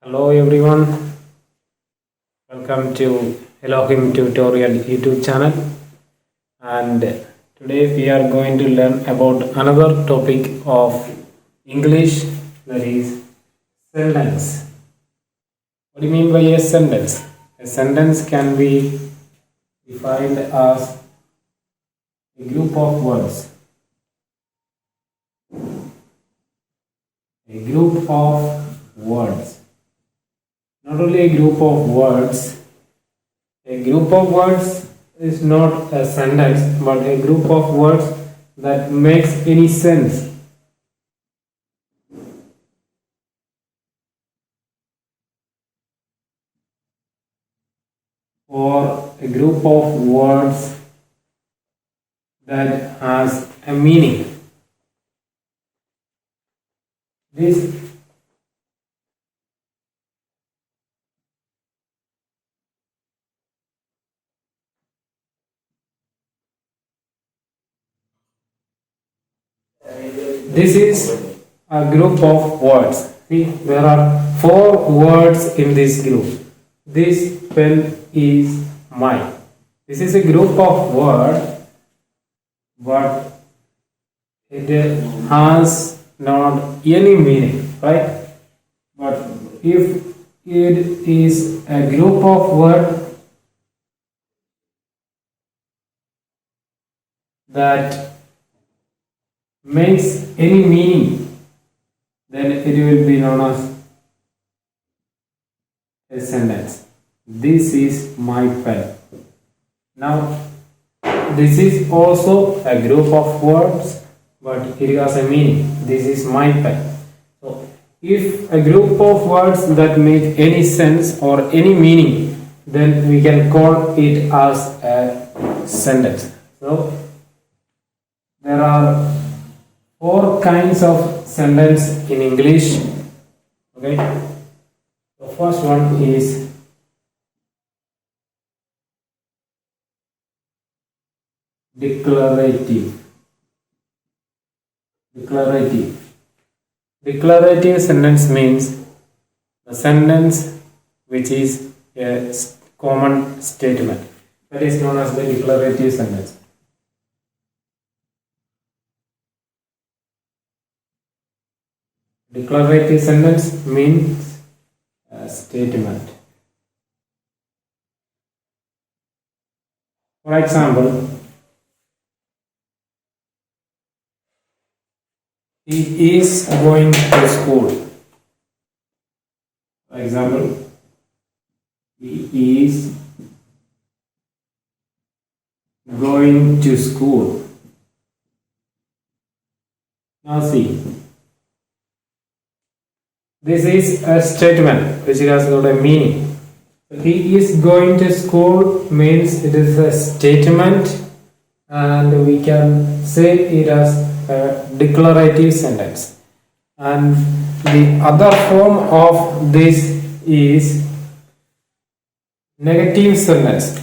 Hello everyone, welcome to Elohim tutorial YouTube channel, and today we are going to learn about another topic of English, that is sentence. What do you mean by a sentence? A sentence can be defined as a group of words. A group of words. Not only a group of words, a group of words is not a sentence, but a group of words that makes any sense. Or a group of words that has a meaning. This This is a group of words. See, there are 4 words in this group. This pen is mine. This is a group of words, but it has not any meaning, right? But if it is a group of words that makes any meaning, then it will be known as a sentence. This is my pen. Now, this is also a group of words, but it has a meaning. This is my pen. So, if a group of words that make any sense or any meaning, then we can call it as a sentence. So, there are 4 kinds of sentence in English. Okay. The first one is declarative. Declarative sentence means the sentence which is a common statement. That is known as the declarative sentence. Declarative sentence means a statement. For example, he is going to school. For example, he is going to school. Now see, this is a statement which has got a meaning. He is going to school means it is a statement, and we can say it as a declarative sentence. And the other form of this is negative sentence.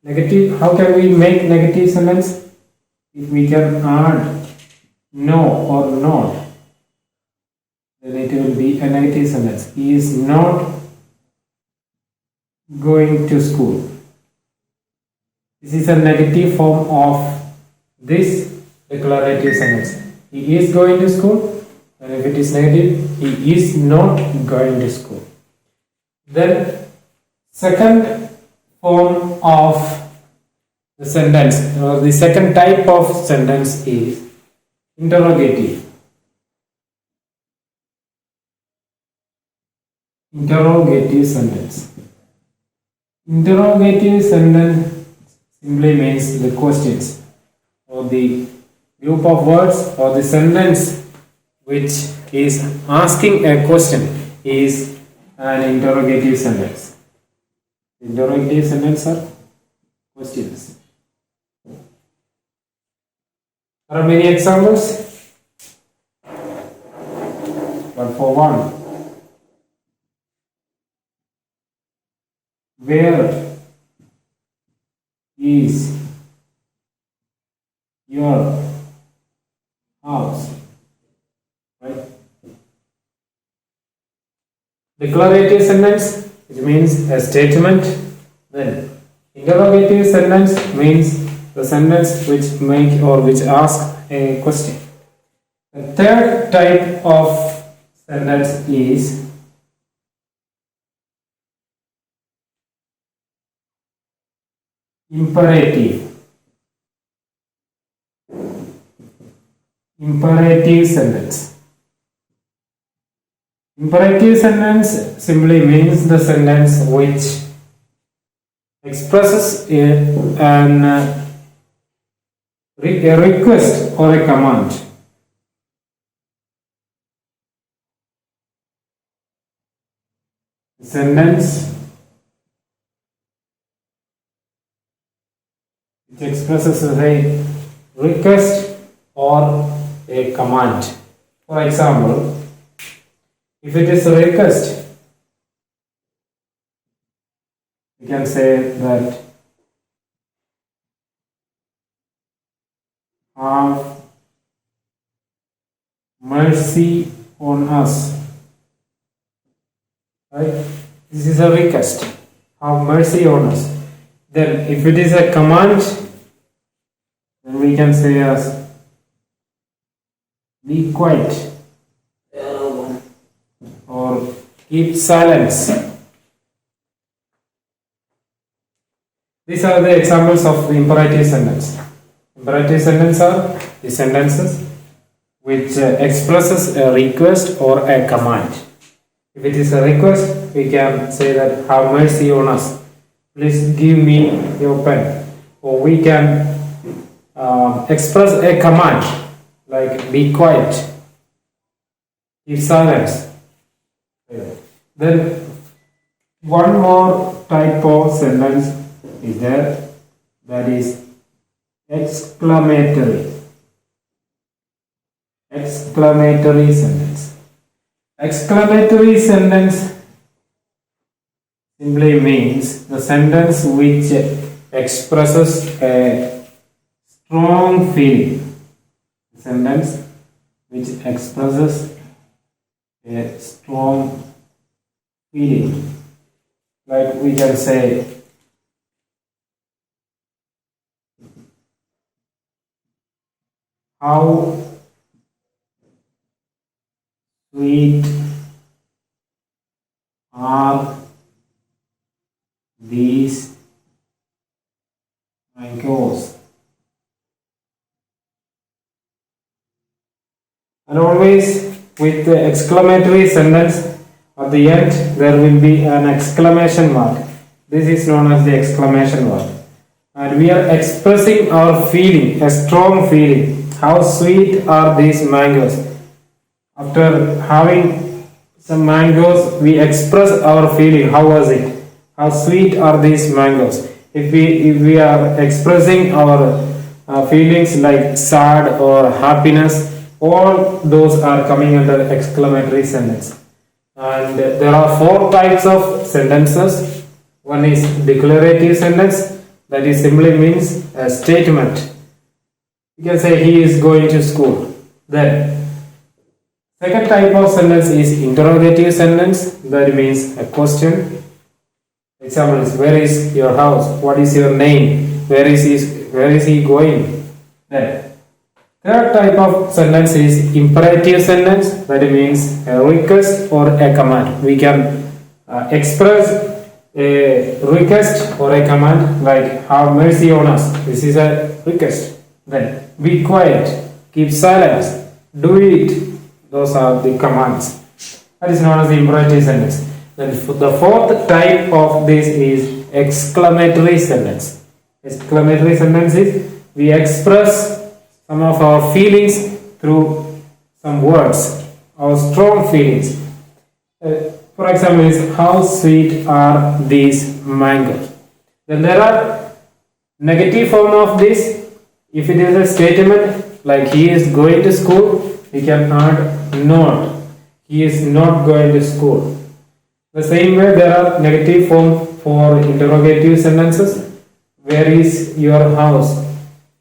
Negative, how can we make negative sentence? If we can add no or not, then it will be a negative sentence. He is not going to school. This is a negative form of this declarative sentence. He is going to school, and if it is negative, he is not going to school. Then, second form of the sentence, or the second type of sentence is interrogative. Interrogative sentence. Interrogative sentence simply means the questions or the group of words or the sentence which is asking a question is an interrogative sentence. Interrogative sentence are questions. There are many examples, but for one, where is your house? Right? declarative sentence, which means a statement. Then interrogative sentence means the sentence which make or which ask a question. The third type of sentence is imperative. Imperative sentence. Imperative sentence simply means the sentence which expresses a request or a command. Sentence which expresses a request or a command. For example, if it is a request, we can say that have mercy on us. Right? This is a request. Have mercy on us. Then if it is a command, then we can say as be quiet or keep silence. These are the examples of the imperative sentence. Imperative sentences are the sentences which expresses a request or a command. If it is a request, we can say that have mercy on us. Please give me your pen. Or we can express a command like be quiet, keep silence. Then one more type of sentence is there, that is exclamatory. Exclamatory sentence. Exclamatory sentence simply means the sentence which expresses a strong feeling. Sentence which expresses a strong feeling. Like we can say, how sweet are these mangoes? And always with the exclamatory sentence at the end there will be an exclamation mark. This is known as the exclamation mark. And we are expressing our feeling, a strong feeling. How sweet are these mangoes? After having some mangoes, we express our feeling. How was it? How sweet are these mangoes? If we are expressing our feelings like sad or happiness, all those are coming under exclamatory sentence. And there are four types of sentences. One is declarative sentence, that is simply means a statement. You can say he is going to school. Then second type of sentence is interrogative sentence, that means a question. Example is, where is your house? What is your name? Where is he going? Then third type of sentence is imperative sentence, that means a request or a command. We can express a request or a command like have mercy on us. This is a request. Then be quiet, keep silence, do it. Those are the commands. That is known as the imperative sentence. Then the fourth type of this is exclamatory sentence. Exclamatory sentence is we express some of our feelings through some words, our strong feelings. For example, is how sweet are these mangoes? Then there are negative form of this. If it is a statement like he is going to school, we can add not. He is not going to school. The same way there are negative form for interrogative sentences. Where is your house?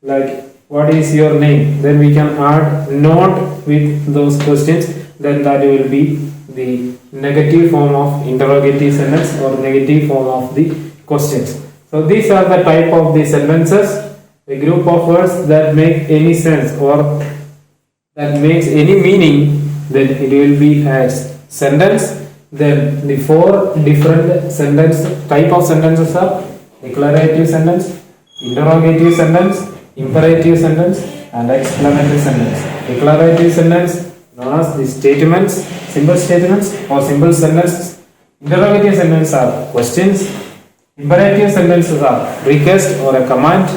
Like what is your name? Then we can add not with those questions. Then that will be the negative form of interrogative sentence or negative form of the questions. So these are the type of the sentences, a group of words that make any sense or that makes any meaning, then it will be as sentence. Then the four different sentence type of sentences are declarative sentence, interrogative sentence, imperative sentence, and exclamatory sentence. Declarative sentence known as the statements, simple statements or simple sentences. Interrogative sentences are questions. Imperative sentences are request or a command.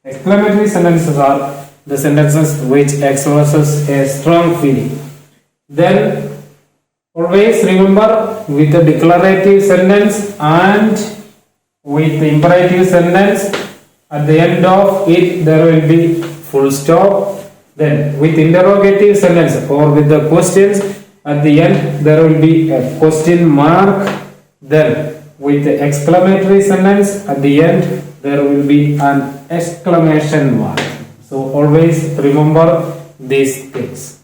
Exclamatory sentences are the sentences which expresses a strong feeling. Then always remember, with the declarative sentence and with the imperative sentence, at the end of it there will be full stop. Then with interrogative sentence or with the questions, at the end there will be a question mark. Then with the exclamatory sentence, at the end there will be an exclamation mark. So always remember these things.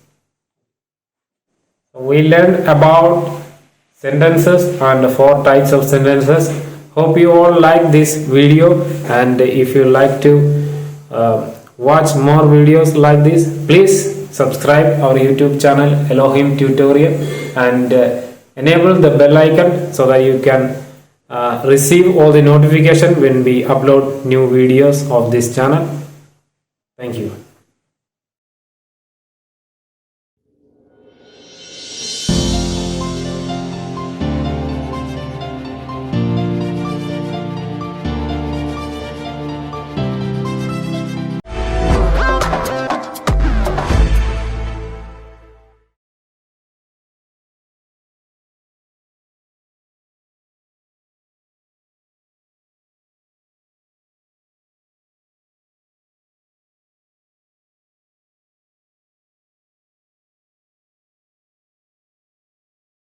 We learned about sentences and four types of sentences. Hope you all like this video, and if you like to watch more videos like this, please subscribe our YouTube channel Elohim Tutorial and enable the bell icon so that you can receive all the notification when we upload new videos of this channel. Thank you.